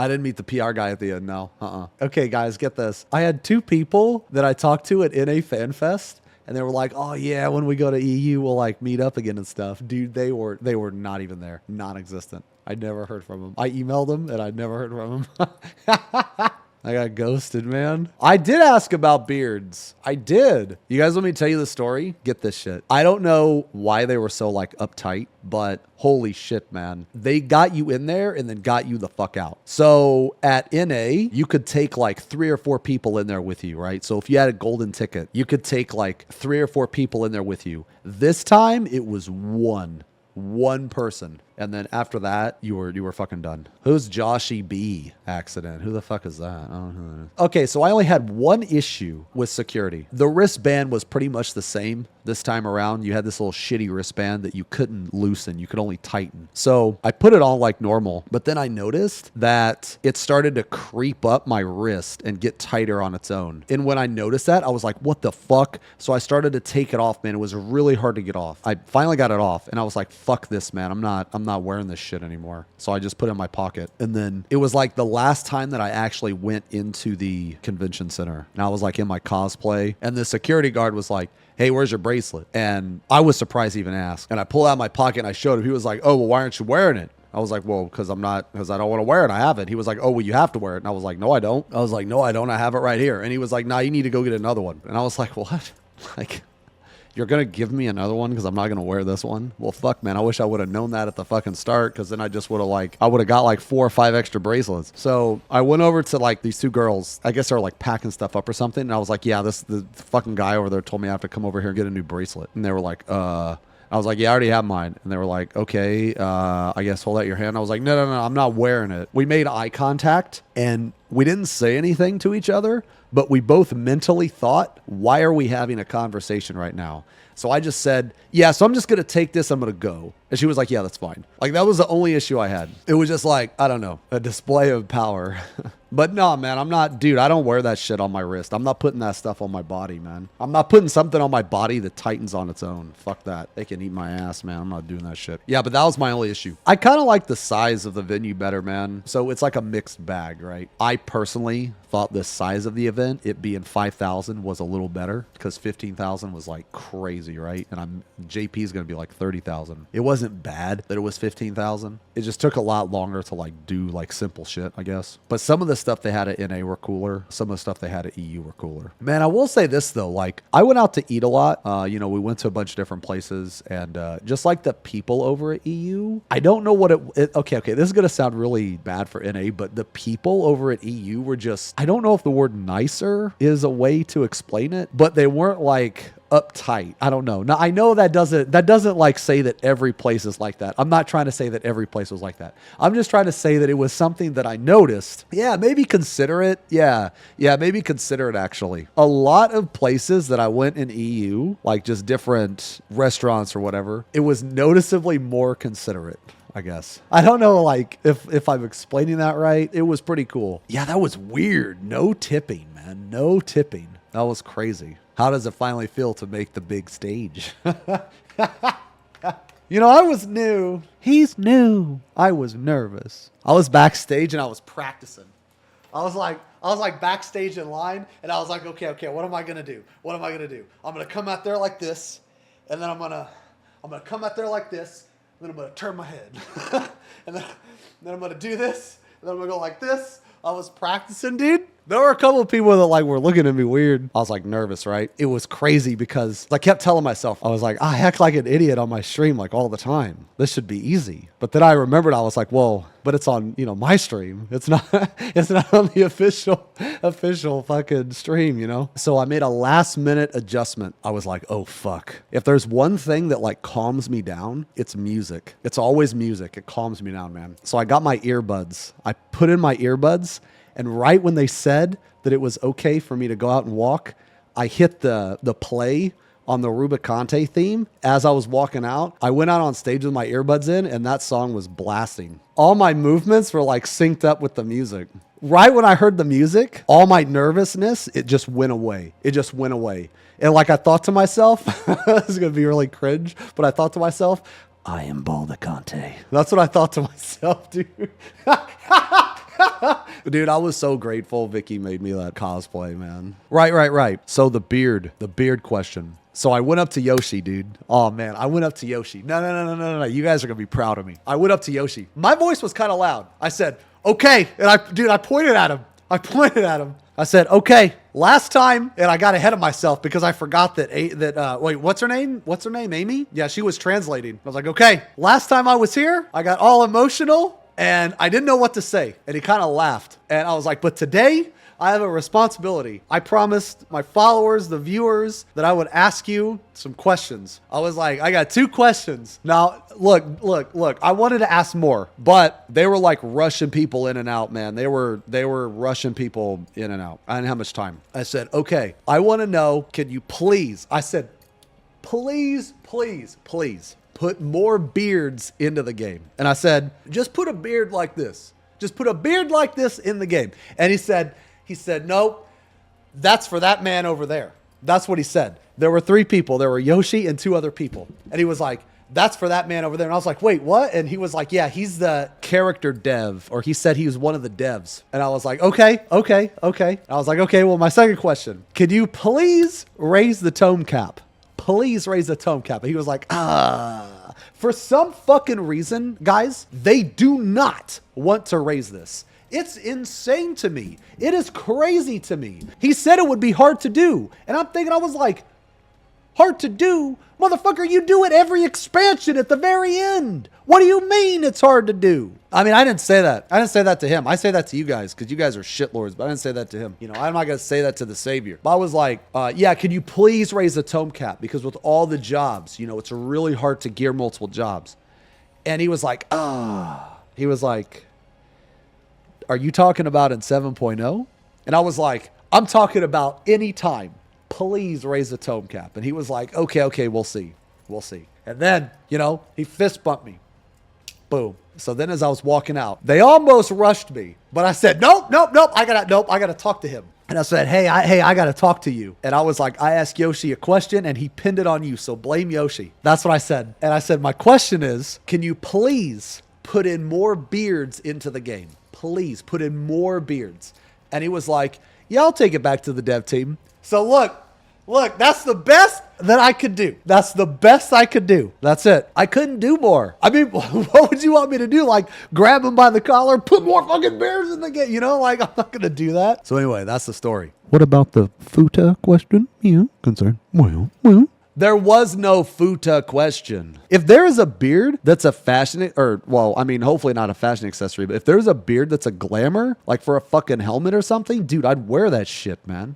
I didn't meet the PR guy at the end, no. Okay, guys, get this. I had 2 people that I talked to at NA Fan Fest, and they were like, oh yeah, when we go to EU, we'll like meet up again and stuff. Dude, they were not even there. Non-existent. I never heard from them. I emailed them, and I never heard from them. I got ghosted, man. I did ask about beards. I did. You guys want me to tell you the story? Get this shit. I don't know why they were so like uptight, but holy shit, man. They got you in there and then got you the fuck out. So at NA, you could take like 3 or 4 people in there with you, right? So if you had a golden ticket, you could take like 3 or 4 people in there with you. This time it was one person. And then after that, you were fucking done. Who's Yoshi-P accident? Who the fuck is that? I don't know who that is. Okay, so I only had one issue with security. The wristband was pretty much the same this time around. You had this little shitty wristband that you couldn't loosen. You could only tighten. So I put it on like normal, but then I noticed that it started to creep up my wrist and get tighter on its own. And when I noticed that, I was like, what the fuck? So I started to take it off, man. It was really hard to get off. I finally got it off and I was like, fuck this, man. I'm not wearing this shit anymore. So I just put it in my pocket. And then it was like the last time that I actually went into the convention center. And I was like in my cosplay. And the security guard was like, hey, where's your bracelet? And I was surprised he even asked. And I pulled out my pocket and I showed him. He was like, oh, well, why aren't you wearing it? I was like, well, because I don't want to wear it. I have it. He was like, oh, well, you have to wear it. And I was like, no, I don't. I was like, no, I don't. I have it right here. And he was like, nah, you need to go get another one. And I was like, what? Like, you're going to give me another one because I'm not going to wear this one? Well, fuck, man. I wish I would have known that at the fucking start because then I just would have I would have got like 4 or 5 extra bracelets. So I went over to like these 2 girls. I guess they're like packing stuff up or something. And I was like, yeah, the fucking guy over there told me I have to come over here and get a new bracelet. And they were like, I was like, yeah, I already have mine. And they were like, okay, I guess hold out your hand. I was like, no, I'm not wearing it. We made eye contact and we didn't say anything to each other, but we both mentally thought, why are we having a conversation right now? So I just said, yeah, so I'm just going to take this. I'm going to go. And she was like, yeah, that's fine. Like, that was the only issue I had. It was just like, I don't know, a display of power. But no, man, I'm not, dude, I don't wear that shit on my wrist. I'm not putting that stuff on my body, man. I'm not putting something on my body that tightens on its own. Fuck that. They can eat my ass, man. I'm not doing that shit. Yeah, but that was my only issue. I kind of like the size of the venue better, man. So it's like a mixed bag, right? I personally thought the size of the event, it being 5,000 was a little better because 15,000 was like crazy, right? And JP is going to be like 30,000. It wasn't bad that it was 15,000. It just took a lot longer to like do like simple shit, I guess. But some of the stuff they had at NA were cooler. Some of the stuff they had at EU were cooler. Man, I will say this though, like I went out to eat a lot. We went to a bunch of different places and just like the people over at EU, I don't know what okay, this is going to sound really bad for NA, but the people over at EU were just, I don't know if the word nicer is a way to explain it, but they weren't like uptight. I don't know. Now I know that doesn't like say that every place is like that. I'm not trying to say that every place was like that. I'm just trying to say that it was something that I noticed. Yeah, maybe consider it. Yeah, maybe consider it actually. A lot of places that I went in EU, like just different restaurants or whatever, it was noticeably more considerate, I guess. I don't know, like, if I'm explaining that right. It was pretty cool. Yeah, that was weird. No tipping, man. No tipping. That was crazy. How does it finally feel to make the big stage? I was new. He's new. I was nervous. I was backstage and I was practicing. I was like backstage in line and I was like, okay, what am I going to do? I'm going to come out there like this and then I'm going to come out there like this and then I'm going to turn my head. and then I'm going to do this and then I'm going to go like this. I was practicing, dude. There were a couple of people that like were looking at me weird. I was like nervous, right? It was crazy because I kept telling myself, I was like, I act like an idiot on my stream like all the time. This should be easy. But then I remembered, I was like, whoa, but it's on, my stream. It's not on the official fucking stream, So I made a last minute adjustment. I was like, oh fuck. If there's one thing that like calms me down, it's music. It's always music. It calms me down, man. So I got my earbuds. I put in my earbuds. And right when they said that it was okay for me to go out and walk, I hit the play on the Rubicante theme. As I was walking out, I went out on stage with my earbuds in and that song was blasting. All my movements were like synced up with the music. Right when I heard the music, all my nervousness, it just went away. And like I thought to myself, this is going to be really cringe, but I thought to myself, I am Baldacante. That's what I thought to myself, dude. Dude, I was so grateful Vicky made me that cosplay, man. Right. So the beard question. So I went up to Yoshi, dude. Oh, man, I went up to Yoshi. No. You guys are going to be proud of me. I went up to Yoshi. My voice was kind of loud. I said, okay. And I pointed at him. I said, okay, last time, and I got ahead of myself because I forgot wait, what's her name? Amy? Yeah, she was translating. I was like, okay, last time I was here, I got all emotional and I didn't know what to say. And he kind of laughed. And I was like, but today I have a responsibility. I promised my followers, the viewers, that I would ask you some questions. I was like, I got 2 questions. Now, look. I wanted to ask more, but they were like rushing people in and out, man. They were rushing people in and out. I didn't have much time. I said, okay, I want to know, can you please, I said, please, put more beards into the game. And I said, just put a beard like this. Just put a beard like this in the game. And he said, nope, that's for that man over there. That's what he said. There were 3 people. There were Yoshi and 2 other people. And he was like, that's for that man over there. And I was like, wait, what? And he was like, yeah, he's the character dev, or he said he was one of the devs. And I was like, okay. I was like, okay, well, my second question, could you please raise the tome cap? Please raise the tome cap. And he was like, for some fucking reason, guys, they do not want to raise this. It's insane to me. It is crazy to me. He said it would be hard to do. And I'm thinking, I was like, hard to do? Motherfucker, you do it every expansion at the very end. What do you mean it's hard to do? I mean, I didn't say that. I didn't say that to him. I say that to you guys because you guys are shitlords, but I didn't say that to him. You know, I'm not going to say that to the savior. But I was like, yeah, can you please raise the tome cap? Because with all the jobs, you know, it's really hard to gear multiple jobs. And he was like, he was like, are you talking about in 7.0? And I was like, I'm talking about any time. Please raise the tome cap. And he was like, okay, we'll see. And then, you know, he fist bumped me. Boom. So then as I was walking out, they almost rushed me. But I said, nope. I gotta talk to him. And I said, hey, I gotta talk to you. And I was like, I asked Yoshi a question and he pinned it on you. So blame Yoshi. That's what I said. And I said, my question is, can you please put in more beards into the game? Please put in more beards. And he was like, yeah, I'll take it back to the dev team. So look, that's the best that I could do. That's the best I could do. That's it. I couldn't do more. I mean, what would you want me to do? Like grab him by the collar, put more fucking bears in the game, you know? Like I'm not going to do that. So anyway, that's the story. What about the futa question? Yeah, concern. Well. There was no futa question. If there is a beard that's a fashion, or, well, I mean, hopefully not a fashion accessory, but if there's a beard that's a glamour, like for a fucking helmet or something, dude, I'd wear that shit, man.